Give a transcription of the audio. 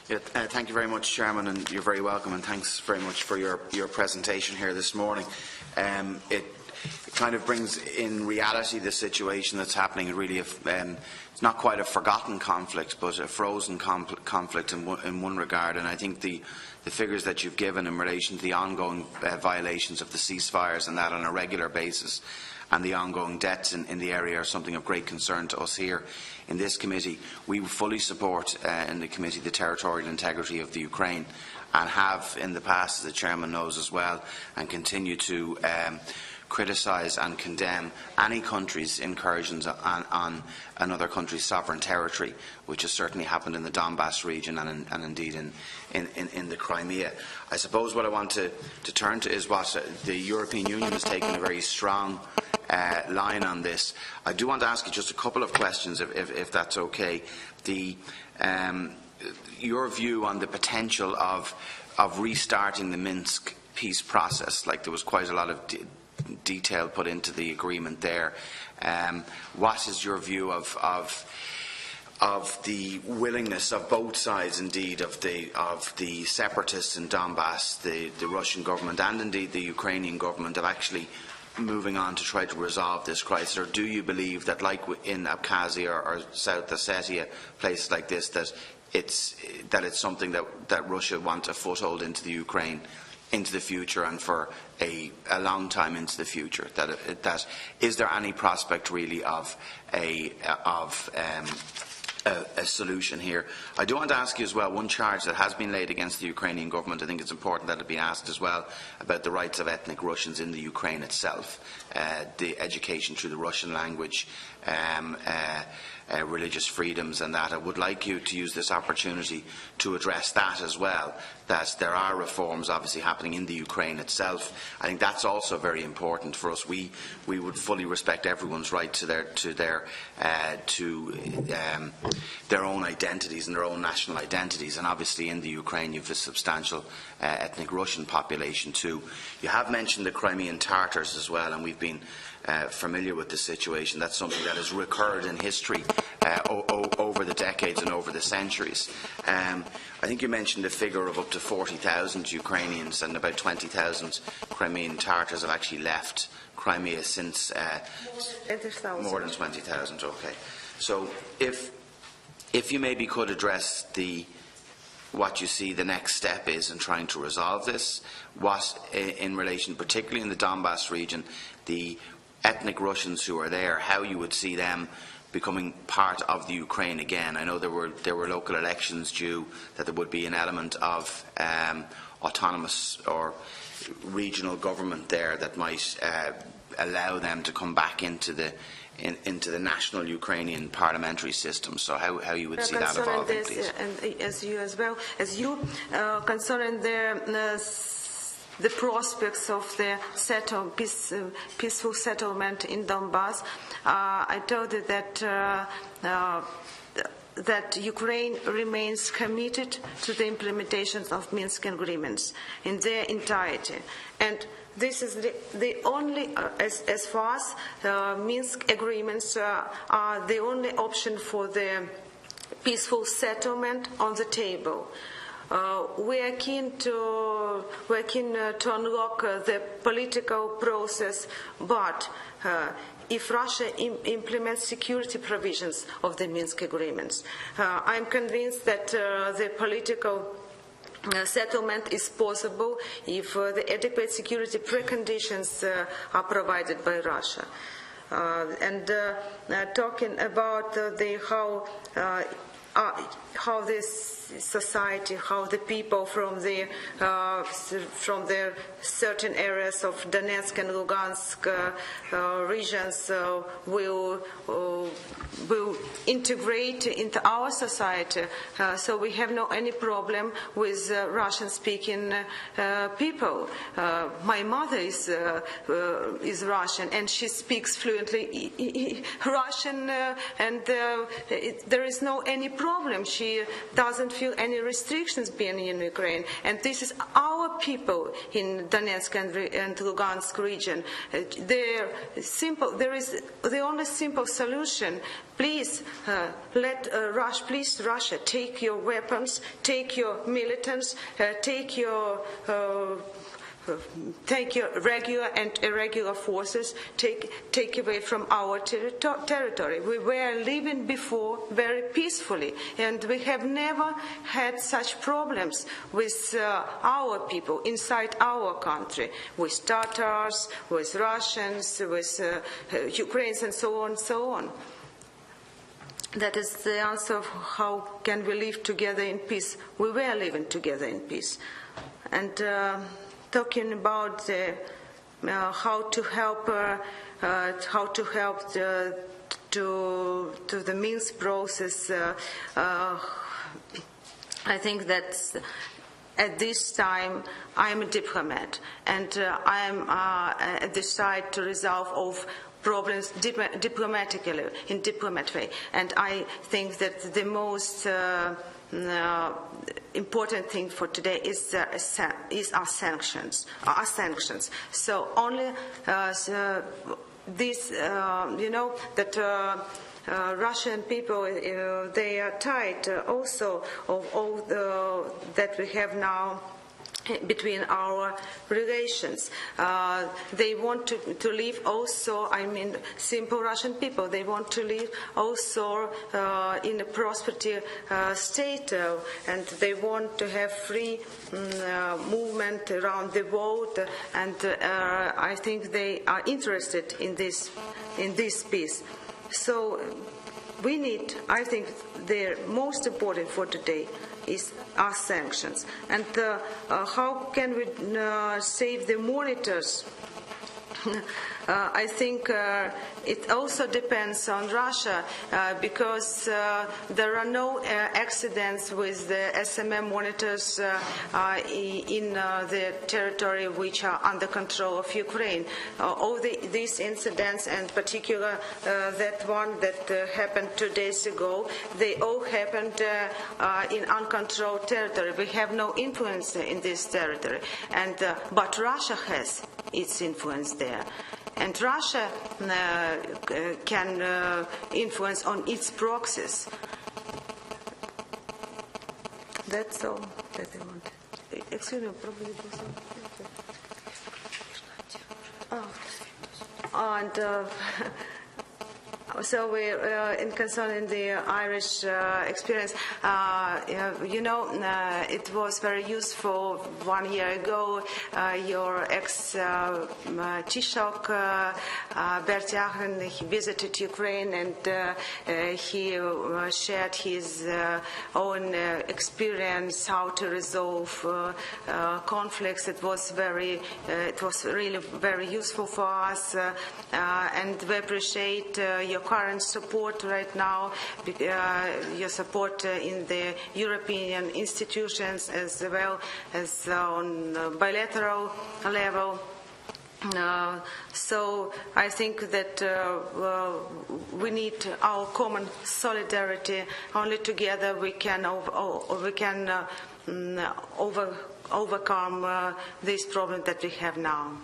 Yeah, thank you very much, Chairman, and you're very welcome, and thanks very much for your presentation here this morning. It kind of brings in reality the situation that's happening. It really, it's not quite a forgotten conflict, but a frozen conflict in one regard, and I think the figures that you've given in relation to the ongoing violations of the ceasefires and that on a regular basis, and the ongoing deaths in the area are something of great concern to us here in this committee. We fully support in the committee the territorial integrity of the Ukraine, and have in the past, as the Chairman knows as well, and continue to criticise and condemn any country's incursions on another country's sovereign territory, which has certainly happened in the Donbass region and indeed in the Crimea. I suppose what I want to turn to is what the European Union has taken a very strong line on this. I do want to ask you just a couple of questions, if that's okay. Your view on the potential of restarting the Minsk peace process. Like, there was quite a lot of detail put into the agreement there. What is your view of the willingness of both sides, indeed, of the separatists in Donbass, the Russian government, and indeed the Ukrainian government, of actually moving on to try to resolve this crisis? Or do you believe that, like in Abkhazia or South Ossetia, places like this, that it's something that Russia wants a foothold into the Ukraine into the future, and for a long time into the future? That is there any prospect really of a solution here? I do want to ask you as well, one charge that has been laid against the Ukrainian government, I think it's important that it be asked as well, about the rights of ethnic Russians in the Ukraine itself, the education through the Russian language, religious freedoms and that. I would like you to use this opportunity to address that as well, that there are reforms obviously happening in the Ukraine itself. I think that's also very important for us. We would fully respect everyone's right to their own identities and their own national identities, and obviously in the Ukraine you have a substantial ethnic Russian population too. You have mentioned the Crimean Tatars as well, and we've been familiar with the situation. That's something that has recurred in history over the decades and over the centuries. I think you mentioned a figure of up to 40,000 Ukrainians, and about 20,000 Crimean Tatars have actually left Crimea since more than 20,000. Okay, so if you maybe could address what you see the next step is in trying to resolve this, what in relation, particularly in the Donbass region, the ethnic Russians who are there, how you would see them becoming part of the Ukraine again. I know there were local elections due, that there would be an element of autonomous or regional government there that might allow them to come back into the national Ukrainian parliamentary system. So how you would see that evolving, please? And as you as well, as you concerning the prospects of the peaceful settlement in Donbass, I told you that Ukraine remains committed to the implementation of Minsk agreements in their entirety, and this is the only, as far as Minsk agreements are the only option for the peaceful settlement on the table. We are keen to unlock the political process, but if Russia implements security provisions of the Minsk agreements, I am convinced that the political settlement is possible if the adequate security preconditions are provided by Russia. Talking about how this society, how the people from the certain areas of Donetsk and Lugansk regions will integrate into our society. So we have no any problem with Russian-speaking people. My mother is Russian, and she speaks fluently Russian, and there is no any problem. She doesn't feel any restrictions being in Ukraine, and this is our people in Donetsk and Lugansk region. There is the only simple solution. Please please Russia, take your weapons, take your militants, take your regular and irregular forces, take away from our territory. We were living before very peacefully, and we have never had such problems with our people inside our country, with Tatars, with Russians, with Ukrainians, and so on, so on. That is the answer of how can we live together in peace. We were living together in peace. And talking about how to help to the Minsk process, I think that at this time I am a diplomat, and I am at the side to resolve of problems diplomatically, in diplomat way. And I think that the most important thing for today is our sanctions. So only this, that Russian people, they are tired also of all that we have now between our relations. They want to live also, simple Russian people, they want to live also in a prosperity state, and they want to have free movement around the world, and I think they are interested in this peace. So we need, I think the most important for today is our sanctions. And how can we save the monitors? I think it also depends on Russia, because there are no accidents with the SMM monitors in the territory which are under control of Ukraine. All these incidents, and particular that one that happened 2 days ago, they all happened in uncontrolled territory. We have no influence in this territory, and but Russia has its influence there. And Russia can influence on its proxies. That's all that I want. Excuse me, probably do something. And so we, in concerning the Irish experience, it was very useful 1 year ago. Your ex-Taoiseach, Bertie Ahern, he visited Ukraine, and he shared his own experience how to resolve conflicts. It was really very useful for us, and we appreciate your current support right now, your support in the European institutions as well as on bilateral level. So I think that we need our common solidarity. Only together we can overcome this problem that we have now.